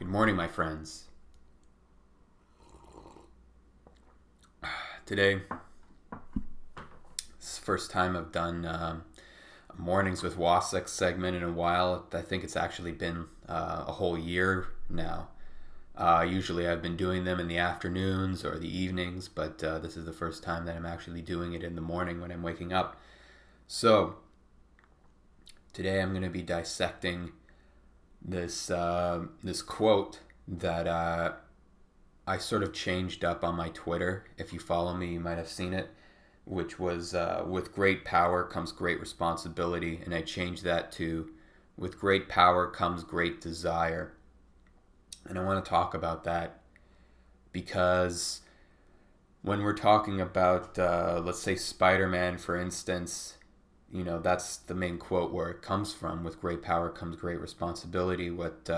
Good morning, my friends. Today, this is the first time I've done a Mornings with Wasek segment in a while. I think it's actually been a whole year now. Usually I've been doing them in the afternoons or the evenings, but this is the first time that I'm actually doing it in the morning when I'm waking up. So, today I'm going to be dissecting this quote that I sort of changed up on my Twitter. If you follow me, you might have seen it, which was with great power comes great responsibility, and I changed that to with great power comes great desire. And I want to talk about that because when we're talking about, let's say, Spider-Man, for instance, that's the main quote where it comes from. With great power comes great responsibility. What,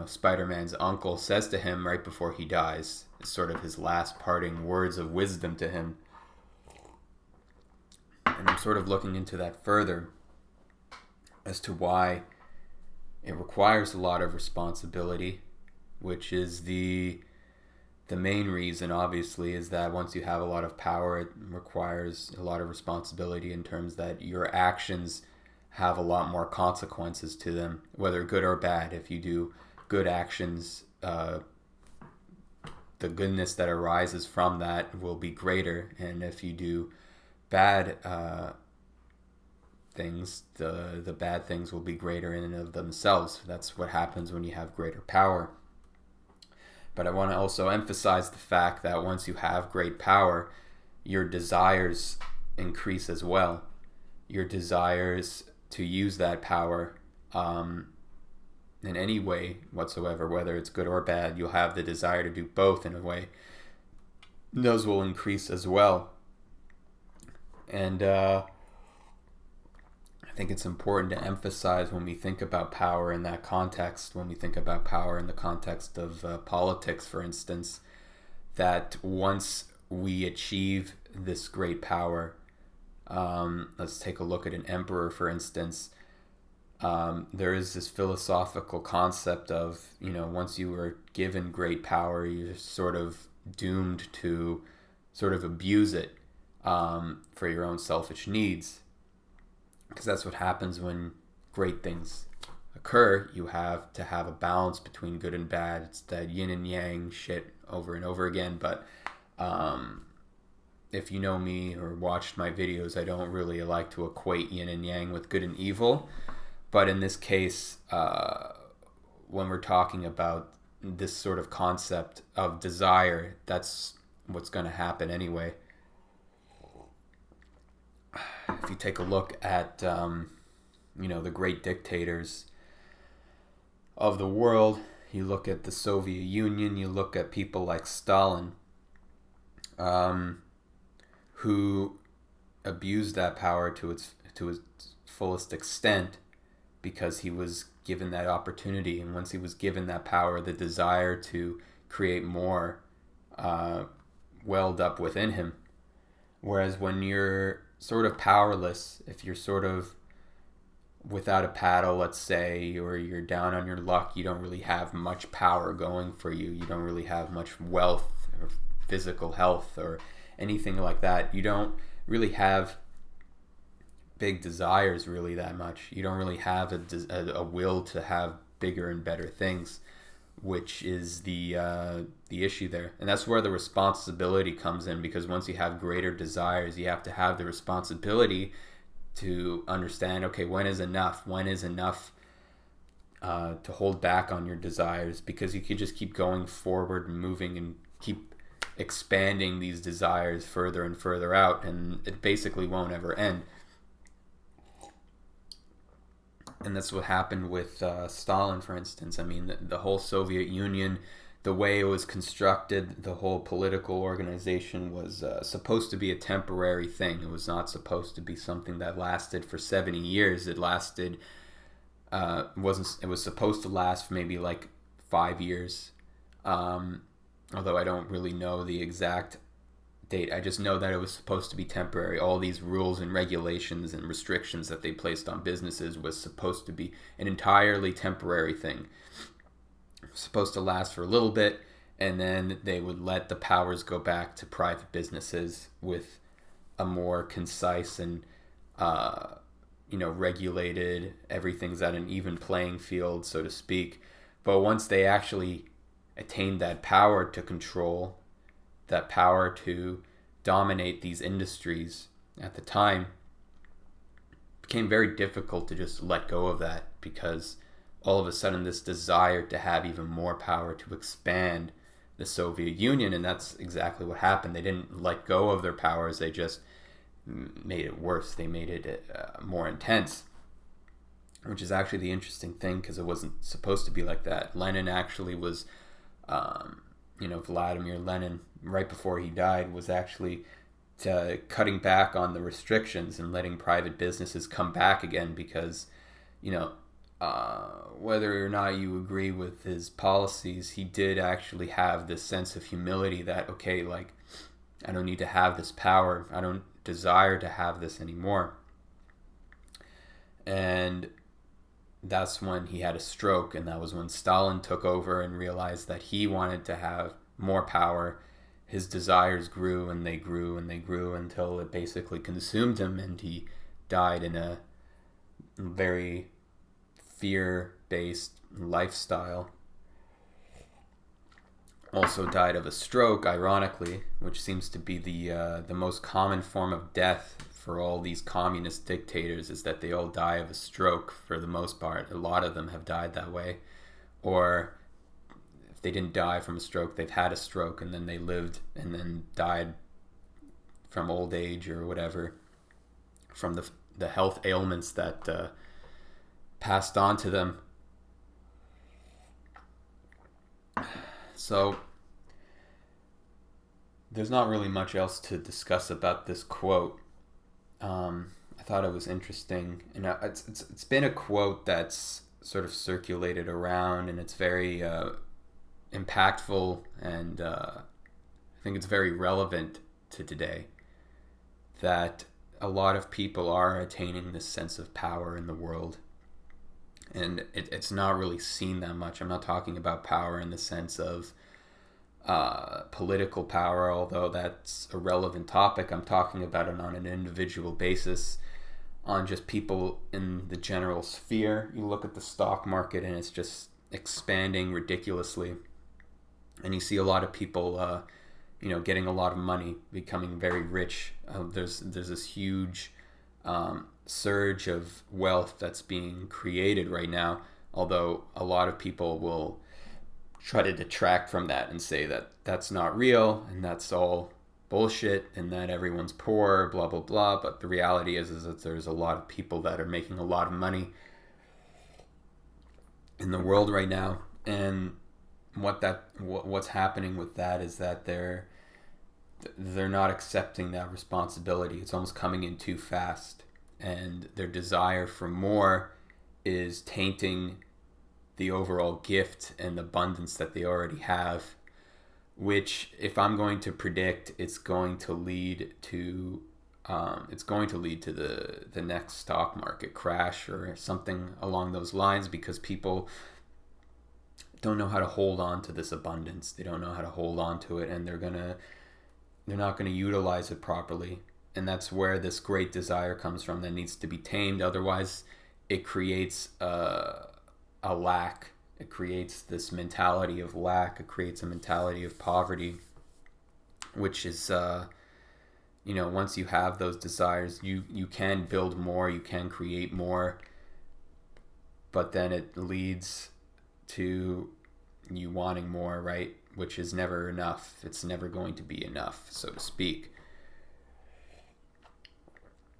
Spider-Man's uncle says to him right before he dies is sort of his last parting words of wisdom to him. And I'm sort of looking into that further as to why it requires a lot of responsibility, which is the main reason, obviously, is that once you have a lot of power, it requires a lot of responsibility in terms that your actions have a lot more consequences to them, whether good or bad. If you do good actions, the goodness that arises from that will be greater, and if you do bad things, the bad things will be greater in and of themselves. That's what happens when you have greater power. But I want to also emphasize the fact that once you have great power, your desires increase as well. Your desires to use that power in any way whatsoever, whether it's good or bad, you'll have the desire to do both in a way. Those will increase as well. And I think it's important to emphasize when we think about power in that context, when we think about power in the context of politics, for instance, that once we achieve this great power, let's take a look at an emperor, for instance. There is this philosophical concept of, once you are given great power, you're sort of doomed to sort of abuse it for your own selfish needs. Because that's what happens when great things occur. You have to have a balance between good and bad. It's that yin and yang shit over and over again. But if you know me or watched my videos, I don't really like to equate yin and yang with good and evil. But in this case, when we're talking about this sort of concept of desire, that's what's going to happen anyway. If you take a look at, the great dictators of the world, you look at the Soviet Union, you look at people like Stalin, who abused that power to its fullest extent because he was given that opportunity. And once he was given that power, the desire to create more welled up within him. Whereas when you're sort of powerless, if you're sort of without a paddle, let's say, or you're down on your luck, you don't really have much power going for you. You don't really have much wealth or physical health or anything like that. You don't really have big desires really that much. You don't really have a will to have bigger and better things, which is the issue there. And that's where the responsibility comes in, because once you have greater desires, you have to have the responsibility to understand, okay, when is enough to hold back on your desires, because you could just keep going forward and moving and keep expanding these desires further and further out, and it basically won't ever end. And that's what happened with Stalin, for instance. I mean, the whole Soviet Union, the way it was constructed, the whole political organization was supposed to be a temporary thing. It was not supposed to be something that lasted for 70 years. It lasted, it was supposed to last for maybe like 5 years. Although I don't really know the exact date. I just know that it was supposed to be temporary. All these rules and regulations and restrictions that they placed on businesses was supposed to be an entirely temporary thing. supposed to last for a little bit, and then they would let the powers go back to private businesses with a more concise and regulated, everything's at an even playing field, so to speak. But once they actually attained that power to control, that power to dominate these industries at the time, it became very difficult to just let go of that, because all of a sudden this desire to have even more power to expand the Soviet Union, and that's exactly what happened. They didn't let go of their powers, they just made it worse. They made it more intense, which is actually the interesting thing, because it wasn't supposed to be like that. Lenin actually was, Vladimir Lenin, right before he died, was actually cutting back on the restrictions and letting private businesses come back again, because, whether or not you agree with his policies, he did actually have this sense of humility that, okay, like, I don't need to have this power. I don't desire to have this anymore. And that's when he had a stroke, and that was when Stalin took over and realized that he wanted to have more power. His desires grew and they grew and they grew until it basically consumed him, and he died in a very fear-based lifestyle. Also died of a stroke, ironically, which seems to be the most common form of death for all these communist dictators, is that they all die of a stroke for the most part. A lot of them have died that way. Or if they didn't die from a stroke, they've had a stroke and then they lived and then died from old age or whatever, from the health ailments that passed on to them. So there's not really much else to discuss about this quote. I thought it was interesting, and it's been a quote that's sort of circulated around, and it's very impactful, and I think it's very relevant to today, that a lot of people are attaining this sense of power in the world, and it's not really seen that much. I'm not talking about power in the sense of political power, although that's a relevant topic. I'm talking about it on an individual basis, on just people in the general sphere. You look at the stock market and it's just expanding ridiculously, and you see a lot of people getting a lot of money, becoming very rich. There's this huge surge of wealth that's being created right now, although a lot of people will try to detract from that and say that that's not real and that's all bullshit and that everyone's poor, blah blah blah. But the reality is that there's a lot of people that are making a lot of money in the world right now, and what's happening with that is that they're not accepting that responsibility. It's almost coming in too fast, and their desire for more is tainting the overall gift and abundance that they already have, which, if I'm going to predict, it's going to lead to the next stock market crash or something along those lines, because people don't know how to hold on to this abundance. They don't know how to hold on to it, and they're not going to utilize it properly. And that's where this great desire comes from, that needs to be tamed. Otherwise, it creates a lack. It creates this mentality of lack. It creates a mentality of poverty, which is, once you have those desires, you can build more, you can create more, but then it leads to you wanting more, right? Which is never enough. It's never going to be enough, so to speak.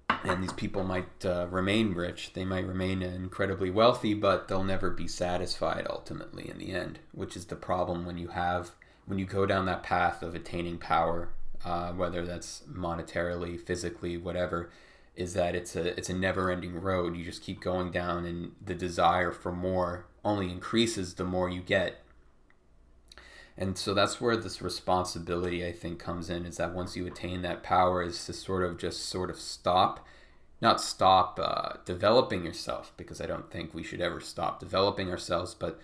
And these people might remain rich, they might remain incredibly wealthy, but they'll never be satisfied ultimately in the end, which is the problem when you go down that path of attaining power, whether that's monetarily, physically, whatever, is that it's a never-ending road. You just keep going down, and the desire for more only increases the more you get. And so that's where this responsibility, I think, comes in, is that once you attain that power, is to sort of stop developing yourself, because I don't think we should ever stop developing ourselves, but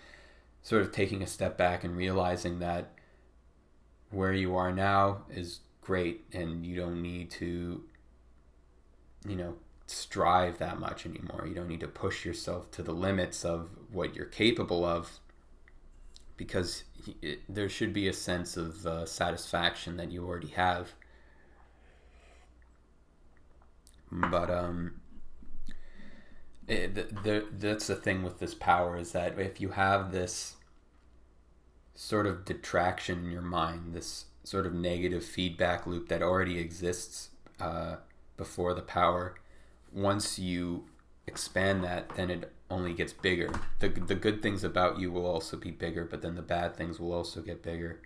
sort of taking a step back and realizing that where you are now is great, and you don't need to, strive that much anymore. You don't need to push yourself to the limits of what you're capable of, because there should be a sense of satisfaction that you already have. But that's the thing with this power, is that if you have this sort of detraction in your mind, this sort of negative feedback loop that already exists before the power, once you expand that, then it only gets bigger. The good things about you will also be bigger, but then the bad things will also get bigger.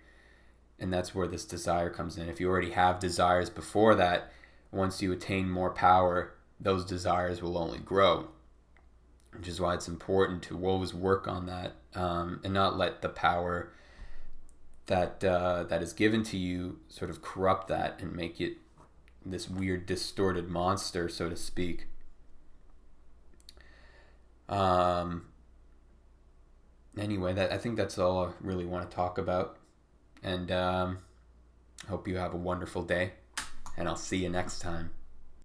And that's where this desire comes in. If you already have desires before that, once you attain more power, those desires will only grow. Which is why it's important to always work on that, and not let the power that is given to you sort of corrupt that and make it this weird distorted monster, so to speak. Anyway, I think that's all I really want to talk about, and hope you have a wonderful day, and I'll see you next time.